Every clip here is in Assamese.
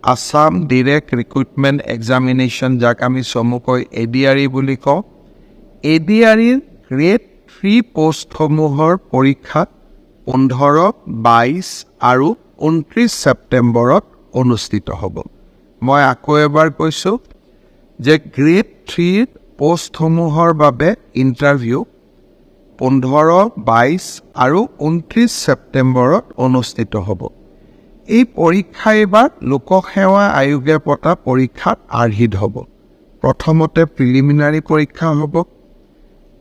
আসাম ডিৰেক্ট ৰিক্ৰুটমেণ্ট এক্সামিনেশ্যন, যাক আমি চমুকৈ ADRE বুলি কওঁ। ADREৰ গ্ৰেড 3 পোষ্টসমূহৰ পৰীক্ষা 15, 22 আৰু 29 ছেপ্টেম্বৰত অনুষ্ঠিত হ'ব। মই আকৌ এবাৰ কৈছোঁ যে গ্ৰেড 3 পোষ্টসমূহৰ বাবে ইণ্টাৰভিউ 15, 22 আৰু 29 ছেপ্টেম্বৰত অনুষ্ঠিত হ'ব। এই পৰীক্ষা এইবাৰ লোকসেৱা আয়োগে পতা পৰীক্ষাত আৰ্হিত হ'ব। প্ৰথমতে প্ৰিলিমিনাৰী পৰীক্ষা হ'ব,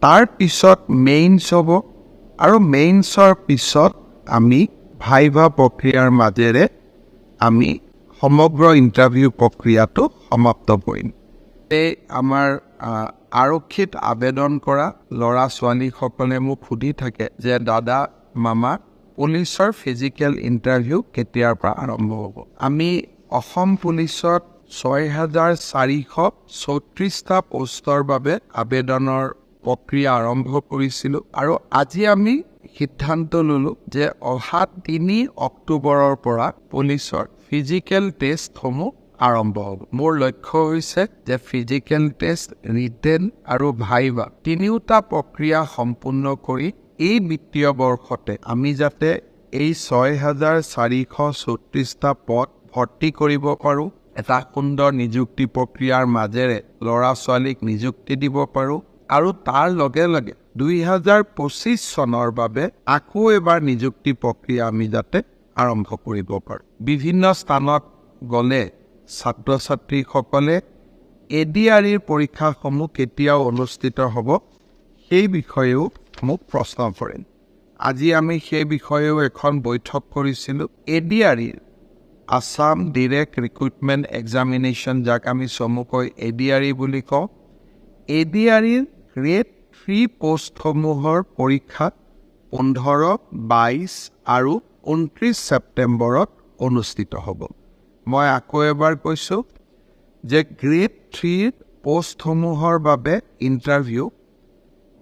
তাৰ পিছত মেইনছ হ'ব, আৰু মেইনছৰ পিছত আমি ভাইভা প্ৰক্ৰিয়াৰ মাজেৰে আমি সমগ্ৰ ইণ্টাৰভিউ প্ৰক্ৰিয়াটো সমাপ্ত কৰিম। এই আমাৰ আৰক্ষীত আবেদন কৰা ল'ৰা ছোৱালীসকলে মোক সুধি থাকে যে দাদা মামা পুলিচৰ ফিজিকেল ইণ্টাৰভিউ কেতিয়াৰ পৰা আৰম্ভ হ'ব। আমি অসম পুলিচত 6,434টা পোষ্টৰ বাবে আবেদনৰ প্ৰক্ৰিয়া আৰম্ভ কৰিছিলোঁ, আৰু আজি আমি সিদ্ধান্ত ল'লোঁ যে অহা 3 অক্টোবৰৰ পৰা পুলিচৰ ফিজিকেল টেষ্টসমূহ আৰম্ভ হ'ব। মোৰ লক্ষ্য হৈছে যে ফিজিকেল টেষ্ট, ৰিটেন আৰু ভাইভা তিনিওটা প্ৰক্ৰিয়া সম্পূৰ্ণ কৰি এই বিত্তীয় বৰ্ষতে আমি যাতে এই 6,434টা পদ ভৰ্তি কৰিব পাৰোঁ, এটা সুন্দৰ নিযুক্তি প্ৰক্ৰিয়াৰ মাজেৰে ল'ৰা ছোৱালীক নিযুক্তি দিব পাৰোঁ, আৰু তাৰ লগে লগে 2025 চনৰ বাবে আকৌ এবাৰ নিযুক্তি প্ৰক্ৰিয়া আমি যাতে আৰম্ভ কৰিব পাৰোঁ। বিভিন্ন স্থানত গ'লে ছাত্ৰ ছাত্ৰীসকলে ADREৰ পৰীক্ষাসমূহ কেতিয়াও অনুষ্ঠিত হ'ব সেই বিষয়েও মোক প্ৰশ্ন কৰে। আজি আমি সেই বিষয়েও এখন বৈঠক কৰিছিলোঁ। ADREৰ আসাম ডিৰেক্ট ৰিক্ৰুটমেণ্ট এক্সামিনেশ্যন, যাক আমি চমুকৈ ADRE বুলি কওঁ। ADREৰ গ্ৰেড 3 পোষ্টসমূহৰ পৰীক্ষা 15, 22 আৰু 29 ছেপ্টেম্বৰত অনুষ্ঠিত হ'ব। মই আকৌ এবাৰ কৈছোঁ যে গ্ৰেড 3 পোষ্টসমূহৰ বাবে ইণ্টাৰভিউ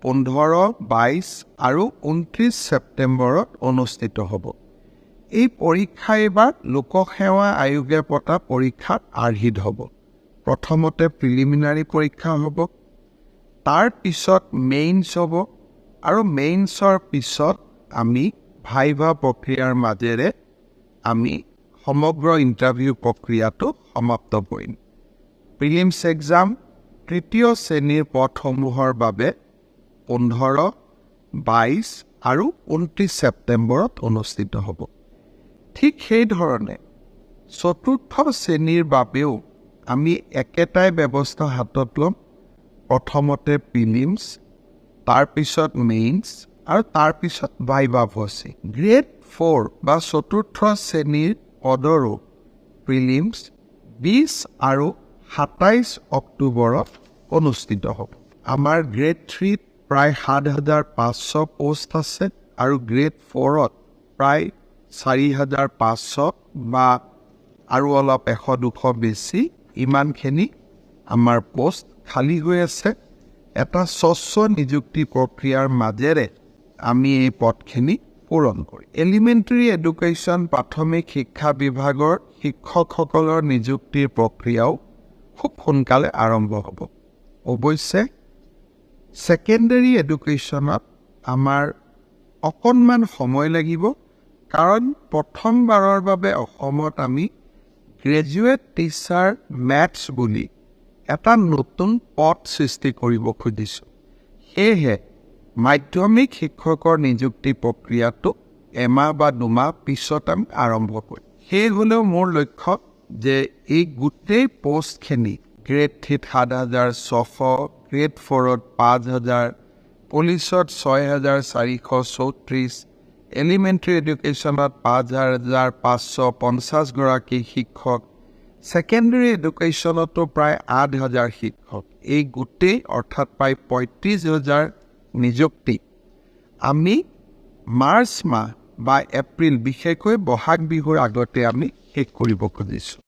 15, 22 আৰু 29 ছেপ্টেম্বৰত অনুষ্ঠিত হ'ব। এই পৰীক্ষা এইবাৰ লোকসেৱা আয়োগে পতা পৰীক্ষাত আৰ্হিত হ'ব। প্ৰথমতে প্ৰিলিমিনাৰী পৰীক্ষা হ'ব, তাৰ পিছত মেইনছ হ'ব, আৰু মেইনছৰ পিছত আমি ভাইভা প্ৰক্ৰিয়াৰ মাজেৰে আমি সমগ্ৰ ইণ্টাৰভিউ প্ৰক্ৰিয়াটো সমাপ্ত কৰিম। প্ৰিলিমছ এক্সাম 3য় শ্ৰেণীৰ পদসমূহৰ বাবে 15, 22 আৰু 29 ছেপ্টেম্বৰত অনুষ্ঠিত হ'ব। ঠিক সেইধৰণে 4ৰ্থ শ্ৰেণীৰ বাবেও আমি একেটাই ব্যৱস্থা হাতত ল'ম। প্ৰথমতে প্ৰিলিমছ, তাৰপিছত মেইনছ, আৰু তাৰপিছত ভাইভা ভৰ্তি। গ্ৰেড 4 বা 4ৰ্থ শ্ৰেণীৰ পদৰো প্ৰিলিমছ 20 আৰু 27 অক্টোবৰত অনুষ্ঠিত হ'ব। আমাৰ গ্ৰেড 3ত প্ৰায় 7,500 পোষ্ট আছে, আৰু গ্ৰেড 4ত প্ৰায় 4,500 বা আৰু অলপ 100-200 বেছি, ইমানখিনি আমাৰ পোষ্ট খালী হৈ আছে। এটা স্বচ্ছ নিযুক্তি প্ৰক্ৰিয়াৰ মাজেৰে আমি এই পদখিনি পূৰণ কৰিম। এলিমেণ্টাৰী এডুকেশ্যন প্ৰাথমিক শিক্ষা বিভাগৰ শিক্ষকসকলৰ নিযুক্তিৰ প্ৰক্ৰিয়াও খুব সোনকালে আৰম্ভ হ'ব। অৱশ্যে ছেকেণ্ডেৰী এডুকেশ্যনত আমাৰ অকণমান সময় লাগিব, কাৰণ প্ৰথমবাৰৰ বাবে অসমত আমি গ্ৰেজুৱেট টিচাৰ মেথছ বুলি এটা নতুন পদ সৃষ্টি কৰিব খুজিছোঁ। সেয়েহে মাধ্যমিক শিক্ষকৰ নিযুক্তি প্ৰক্ৰিয়াটো এমাহ বা 2 মাহ পিছত আমি আৰম্ভ কৰিম। সেই হ'লেও মোৰ লক্ষ্য যে এই গোটেই পোষ্টখিনি গ্ৰেড 3ত 7,600, গ্ৰেড 4ত 5,000, পুলিচত 6,434, এলিমেণ্টাৰী এডুকেশ্যনত 5,550 গৰাকী শিক্ষক, ছেকেণ্ডেৰী এডুকেশ্যনতো প্ৰায় 8,000 শিক্ষক, এই গোটেই অৰ্থাৎ প্ৰায় 35,000 নিযুক্তি আমি মাৰ্চ মাহ বা এপ্ৰিল, বিশেষকৈ বহাগ বিহুৰ আগতে আমি শেষ কৰিব খুজিছোঁ।